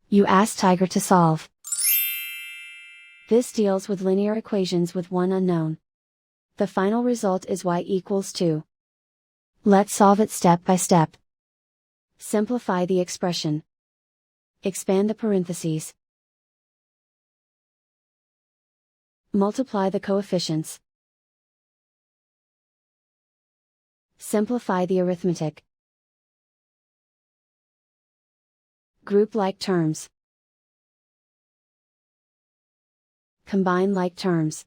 You ask Tiger to solve. This deals with linear equations with one unknown. The final result is y equals 2. Let's solve it step by step. Simplify the expression. Expand the parentheses. Multiply the coefficients. Simplify the arithmetic. Group like terms. Combine like terms.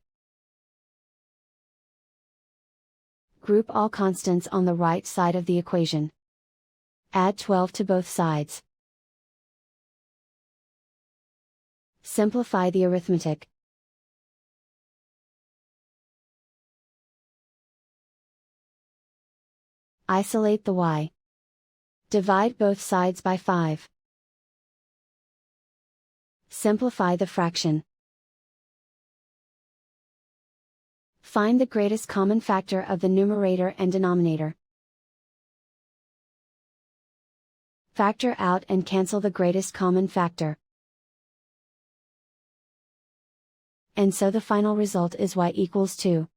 Group all constants on the right side of the equation. Add 12 to both sides. Simplify the arithmetic. Isolate the y. Divide both sides by 5. Simplify the fraction. Find the greatest common factor of the numerator and denominator. Factor out and cancel the greatest common factor. And so the final result is y equals 2.